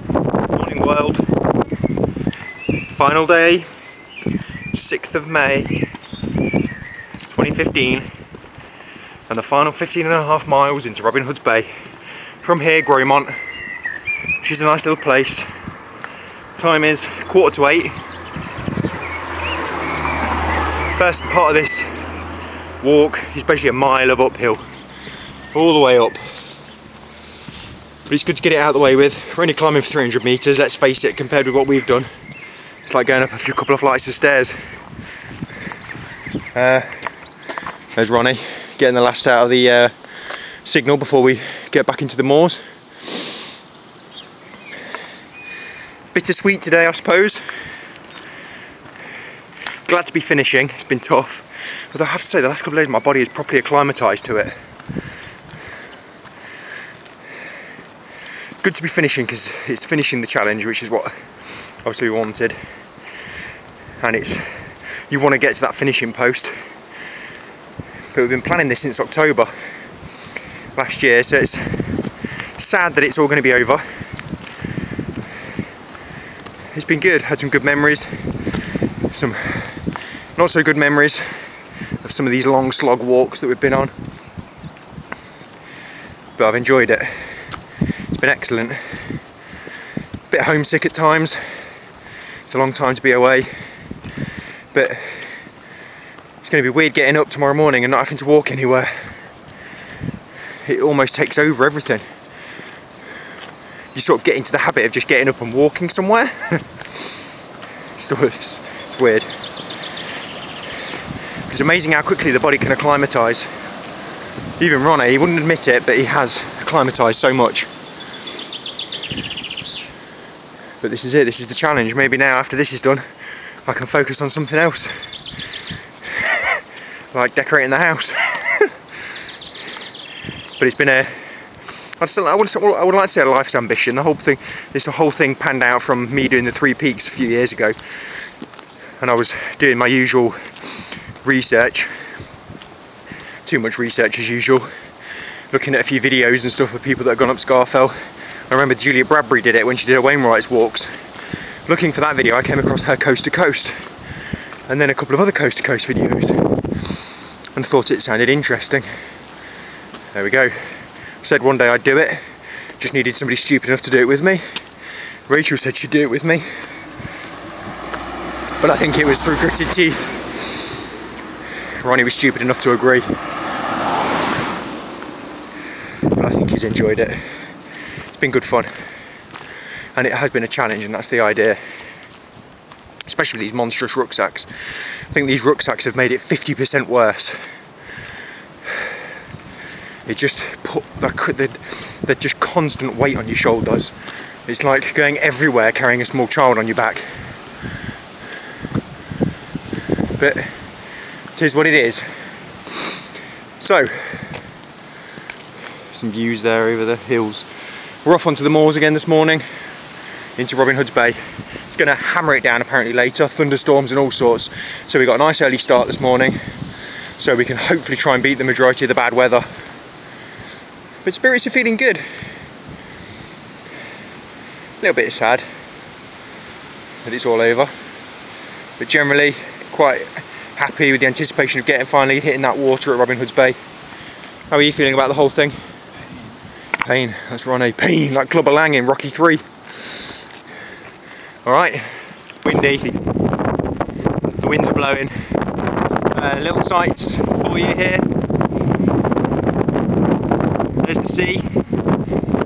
Morning world. Final day, 6th of May 2015, and the final 15.5 miles into Robin Hood's Bay. From here, Gromont, which is a nice little place. Time is 7:45. First part of this walk is basically a mile of uphill, all the way up. But it's good to get it out of the way with. We're only climbing for 300 metres, let's face it, compared with what we've done. It's like going up a couple of flights of stairs. There's Ronnie, getting the last out of the signal before we get back into the moors. Bittersweet today, I suppose. Glad to be finishing, it's been tough. Although I have to say, the last couple of days my body is properly acclimatised to it. Good to be finishing because it's finishing the challenge, which is what obviously we wanted. And you want to get to that finishing post. But we've been planning this since October last year, so it's sad that it's all going to be over. It's been good, had some good memories, some not so good memories of some of these long slog walks that we've been on. But I've enjoyed it. It's been excellent. Bit homesick at times. It's a long time to be away, but it's going to be weird getting up tomorrow morning and not having to walk anywhere. It almost takes over everything. You sort of get into the habit of just getting up and walking somewhere. It's weird. It's amazing how quickly the body can acclimatise. Even Ronnie, he wouldn't admit it, but he has acclimatised so much. But this is it, this is the challenge. Maybe now, after this is done, I can focus on something else. Like decorating the house. But it's been I would like to say a life's ambition. The whole thing panned out from me doing the 3 peaks a few years ago. And I was doing my usual research. Too much research as usual. Looking at a few videos and stuff of people that have gone up Scafell. I remember Julia Bradbury did it when she did her Wainwright's walks. Looking for that video, I came across her coast to coast, and then a couple of other coast to coast videos, and thought it sounded interesting. There we go. Said one day I'd do it, just needed somebody stupid enough to do it with me. Rachel said she'd do it with me, but I think it was through gritted teeth. Ronnie was stupid enough to agree, but I think he's enjoyed it. It's been good fun, and it has been a challenge, and that's the idea. Especially with these monstrous rucksacks. I think these rucksacks have made it 50% worse. It just put they're just constant weight on your shoulders. It's like going everywhere carrying a small child on your back. But it is what it is. So, some views there over the hills. We're off onto the moors again this morning, into Robin Hood's Bay. It's going to hammer it down apparently later, thunderstorms and all sorts. So we got a nice early start this morning, so we can hopefully try and beat the majority of the bad weather. But spirits are feeling good. A little bit sad that it's all over, but generally quite happy with the anticipation of finally hitting that water at Robin Hood's Bay. How are you feeling about the whole thing? Pain, that's Ronnie. Pain, like Clubber Lang in Rocky 3. Alright, windy. The winds are blowing. Little sights for you here. There's the sea. I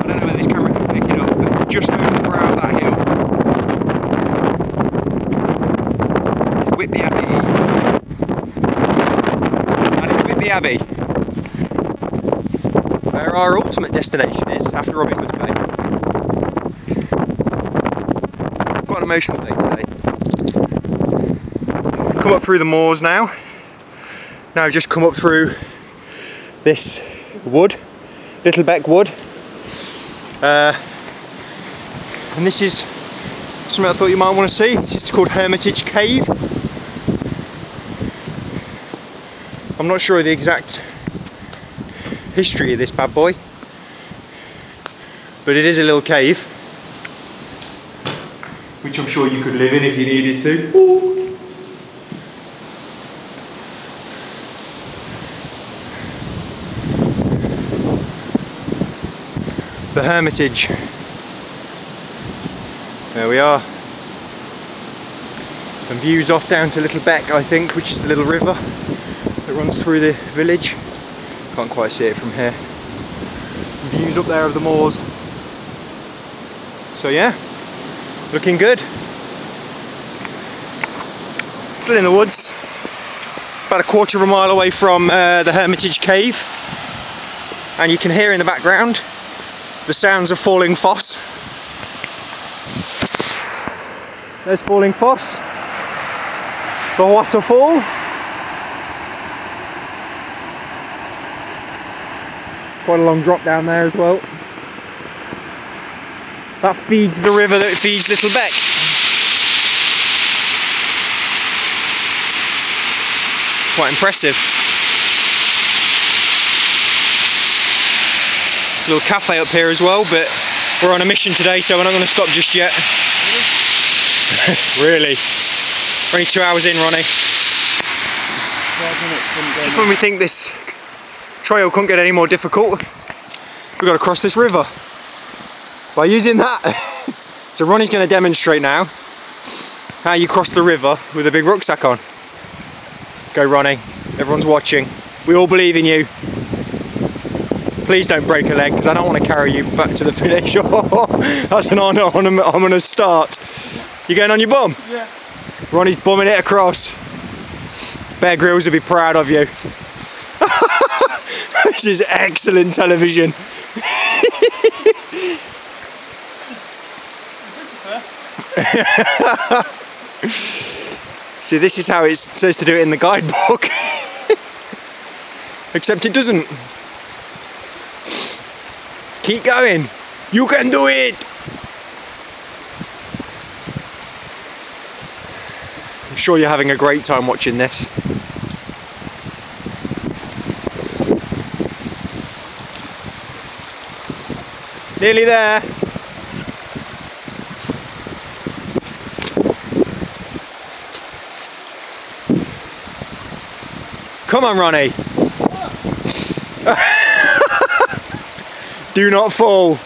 don't know whether this camera can pick it up, but just over the brow of that hill is Whitby Abbey. And it's Whitby Abbey, where our ultimate destination is after Robin Hood's Bay. Quite an emotional day today. Come up through the moors now. Now I've just come up through this wood, Littlebeck Wood. And this is something I thought you might want to see. It's called Hermitage Cave. I'm not sure of the exact history of this bad boy, but it is a little cave. which I'm sure you could live in if you needed to. Ooh. The Hermitage. There we are. And views off down to Little Beck, I think, which is the little river that runs through the village. Can't quite see it from here. Views up there of the moors. So yeah, looking good. Still in the woods. About a quarter of a mile away from the Hermitage Cave. And you can hear in the background the sounds of falling foss. There's falling foss. The waterfall. Quite a long drop down there as well. That feeds the river that feeds Little Beck. Quite impressive. Little cafe up here as well, but we're on a mission today, so we're not going to stop just yet. Really? We're only 2 hours in, Ronnie. Just when we think this trail couldn't get any more difficult, we've got to cross this river by using that. So Ronnie's going to demonstrate now how you cross the river with a big rucksack on. Go Ronnie, everyone's watching. We all believe in you. Please don't break a leg, because I don't want to carry you back to the finish. That's an honour. I'm going to start. You going on your bum? Yeah. Ronnie's bumming it across. Bear Grylls will be proud of you. This is excellent television. See, this is how it says to do it in the guidebook. Except it doesn't. Keep going. You can do it. I'm sure you're having a great time watching this. Nearly there. Come on, Ronnie. Do not fall.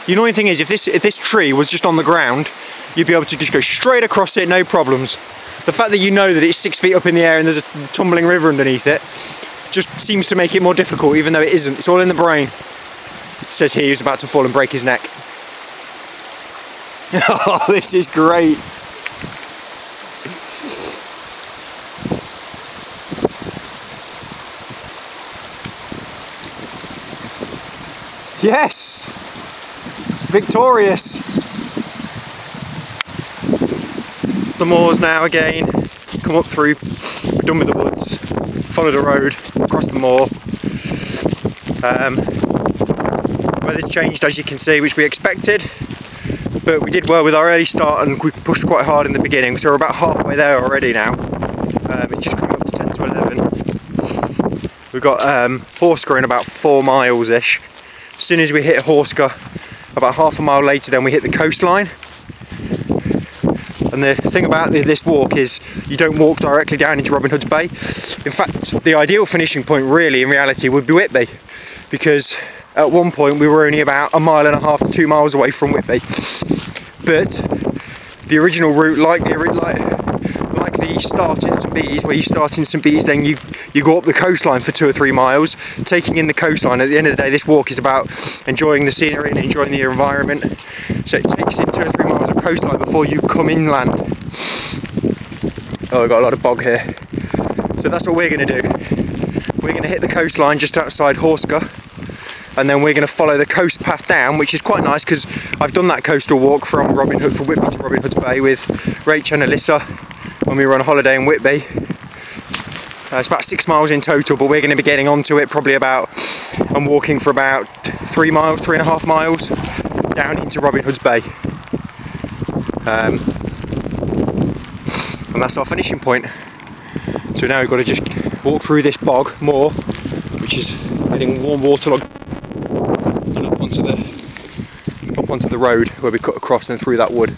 The annoying thing is, if this tree was just on the ground, you'd be able to just go straight across it, no problems. The fact that you know that it's 6 feet up in the air and there's a tumbling river underneath it just seems to make it more difficult, even though it isn't. It's all in the brain. It says here he's about to fall and break his neck. Oh, this is great. Yes! Victorious! The moors now again. Come up through, we're done with the woods, follow the road, across the moor. Weather's changed, as you can see, which we expected, but we did well with our early start and we pushed quite hard in the beginning, so we're about halfway there already now. It's just coming up to 10 to 11. We've got Horska in about 4 miles-ish. As soon as we hit Horska, about half a mile later, then we hit the coastline. And the thing about this walk is you don't walk directly down into Robin Hood's Bay. In fact, the ideal finishing point really in reality would be Whitby, because at one point we were only about 1.5 miles to 2 miles away from Whitby. But the original route, like the start in St Bees, where you start in St Bees, then you go up the coastline for 2 or 3 miles, taking in the coastline. At the end of the day, this walk is about enjoying the scenery and enjoying the environment. So it takes in 2 or 3 miles of coastline before you come inland. Oh, we've got a lot of bog here. So that's what we're going to do. We're going to hit the coastline just outside Horska, and then we're going to follow the coast path down, which is quite nice because I've done that coastal walk from Whitby to Robin Hood's Bay with Rach and Alyssa when we were on holiday in Whitby. It's about 6 miles in total, but we're going to be getting onto it probably I'm walking for about 3 miles, 3.5 miles down into Robin Hood's Bay. And that's our finishing point. So now we've got to just walk through this bog more, which is getting warm waterlogged, and up onto the road where we cut across and through that wood.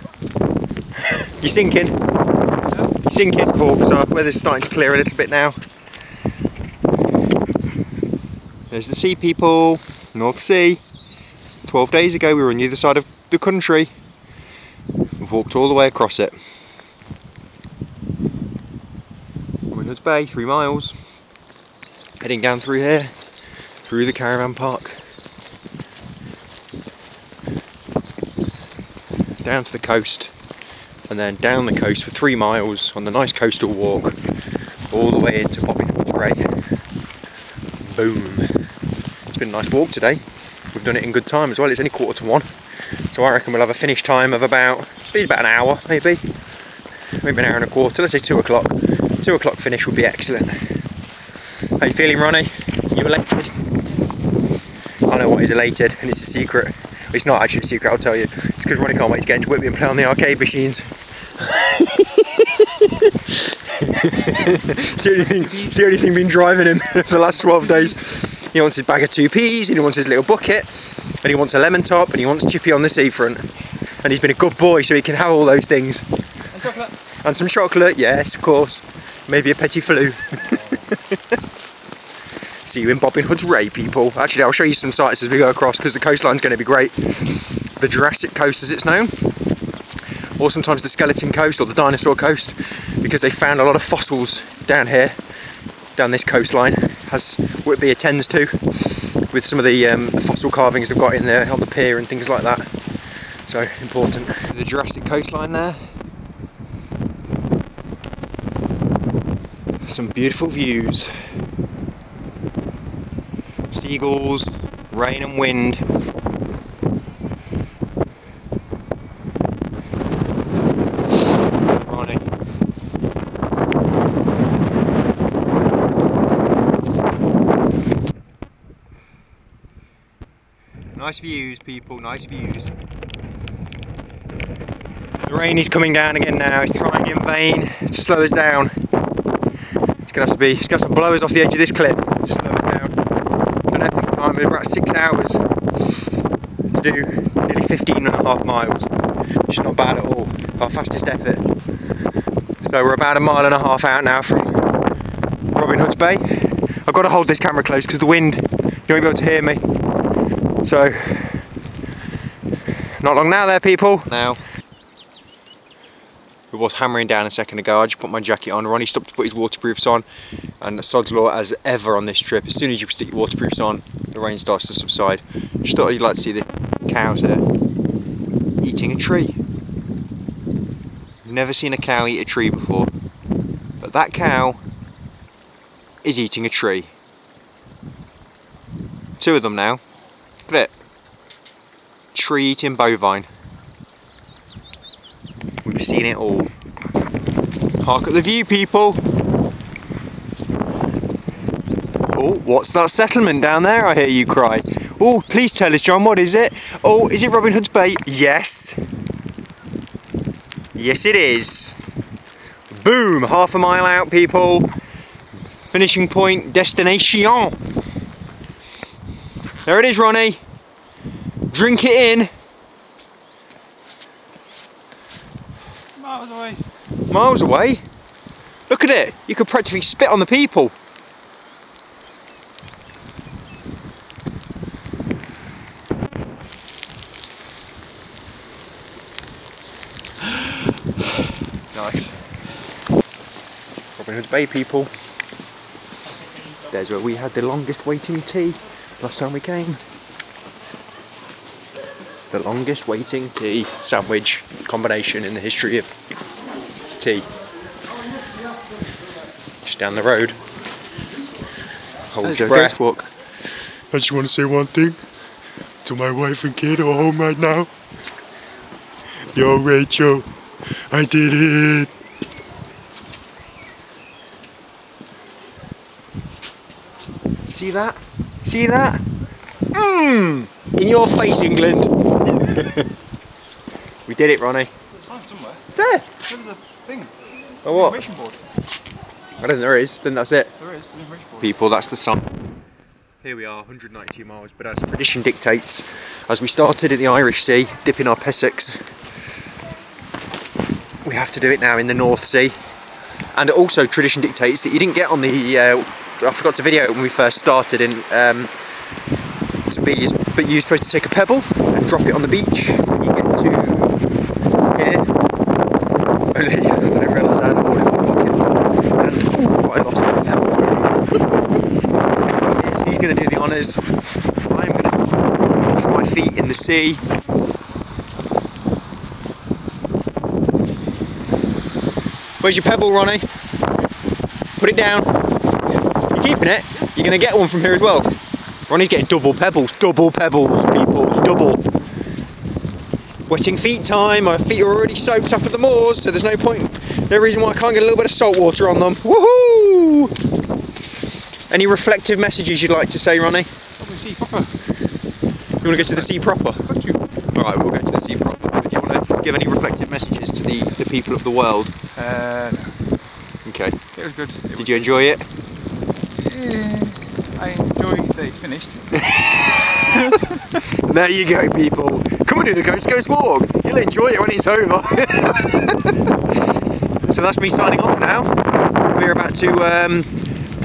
You sinking? You sinking? Oh, so weather's starting to clear a little bit now. There's the sea, people. North Sea. 12 days ago we were on the other side of the country. We've walked all the way across it. Robin Hood's Bay, 3 miles. Heading down through here, through the caravan park. Down to the coast, and then down the coast for 3 miles on the nice coastal walk, all the way into Bobbin Hood's Ray. Boom. It's been a nice walk today. We've done it in good time as well. It's only 1:45, so I reckon we'll have a finish time of about an hour, maybe an hour and a quarter. Let's say 2 o'clock. 2 o'clock finish would be excellent. How you feeling, Ronnie? You elated? I know what is elated, and it's a secret. It's not actually a secret, I'll tell you. It's because Ronnie can't wait to get into Whitby and play on the arcade machines. It's the only thing been driving him for the last 12 days. He wants his bag of 2p's, and he wants his little bucket, and he wants a lemon top, and he wants Chippy on the seafront. And he's been a good boy, so he can have all those things. And chocolate. And some chocolate, yes, of course. Maybe a petit flou. See you in Bobbin Hood's Ray, people. Actually, I'll show you some sights as we go across, because the coastline's going to be great. The Jurassic Coast, as it's known, or sometimes the Skeleton Coast or the Dinosaur Coast, because they found a lot of fossils down here, down this coastline, as Whitby attends to, with some of the fossil carvings they've got in there on the pier and things like that. So important. The Jurassic coastline there. Some beautiful views. Seagulls, rain and wind. Ronnie. Nice views, people, nice views. The rain is coming down again now. It's trying in vain to slow us down. It's gonna have to blow us off the edge of this cliff to slow us down. An epic time of about 6 hours to do nearly 15.5 miles, which is not bad at all. Our fastest effort. So we're about 1.5 miles out now from Robin Hood's Bay. I've got to hold this camera close because the wind, you won't be able to hear me. So, not long now there, people. Now, it was hammering down a second ago. I just put my jacket on. Ronnie stopped to put his waterproofs on, and sod's law as ever on this trip, as soon as you stick your waterproofs on, the rain starts to subside. Just thought you'd like to see the cows here eating a tree. You've never seen a cow eat a tree before, but that cow is eating a tree. 2 of them now. Look at it. Tree eating bovine. We've seen it all. Hark at the view, people. Oh, what's that settlement down there, I hear you cry? Oh, please tell us, John, what is it? Oh, is it Robin Hood's Bay? Yes. Yes, it is. Boom, 1/2 mile out, people. Finishing point, destination. There it is, Ronnie. Drink it in. Miles away. Miles away? Look at it. You could practically spit on the people. Nice. Robin Hood's Bay, people. There's where we had the longest waiting tea last time we came. The longest waiting tea sandwich combination in the history of tea. Just down the road. Hold your breath. Walk. I just want to say one thing to my wife and kid who are home right now. Yo, Rachel, I did it. See that? See that? Mmm! In your face, England. We did it, Ronnie. There's a sign somewhere. It's there. There's a thing. Oh, what? Information board. don't think there is. Then that's it. There is. There's Bridgeport. People, that's the sun. Here we are, 192 miles, but as tradition dictates, as we started at the Irish Sea, dipping our Pessocks, we have to do it now in the North Sea. And also tradition dictates that you didn't get on the, I forgot to video it when we first started, but you're supposed to take a pebble and drop it on the beach when you get to here. Only I didn't realise I had a hole in my pocket. And ooh, I lost my pebble. He's going to do the honours. I'm going to wash my feet in the sea. Where's your pebble, Ronnie? Put it down. You're keeping it? You're going to get one from here as well. Ronnie's getting double pebbles, people, double. Wetting feet time. My feet are already soaked up at the moors, so there's no point, no reason why I can't get a little bit of salt water on them. Woohoo! Any reflective messages you'd like to say, Ronnie? Sea proper. You want to go to the sea proper? Got you. Alright, we'll go to the sea proper. Do you want to give any reflective messages to the people of the world? No. Okay. It was good. Did you enjoy it? Yeah, I enjoy that it's finished. There you go, people. Come and do the Coast to Coast walk. You'll enjoy it when it's over. So that's me signing off now. We're about to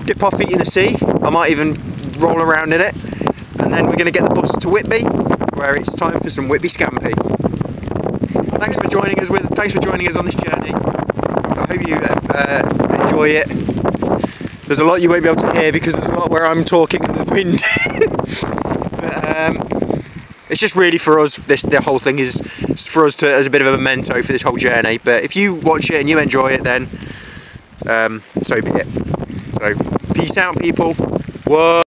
dip our feet in the sea. I might even roll around in it. And then we're going to get the bus to Whitby, where it's time for some Whitby Scampi. Thanks for joining us on this journey. I hope you enjoy it. There's a lot you won't be able to hear because there's a lot where I'm talking and there's wind. But, it's just really for us, the whole thing is for us as a bit of a memento for this whole journey. But if you watch it and you enjoy it, then so be it. So peace out, people. Whoa.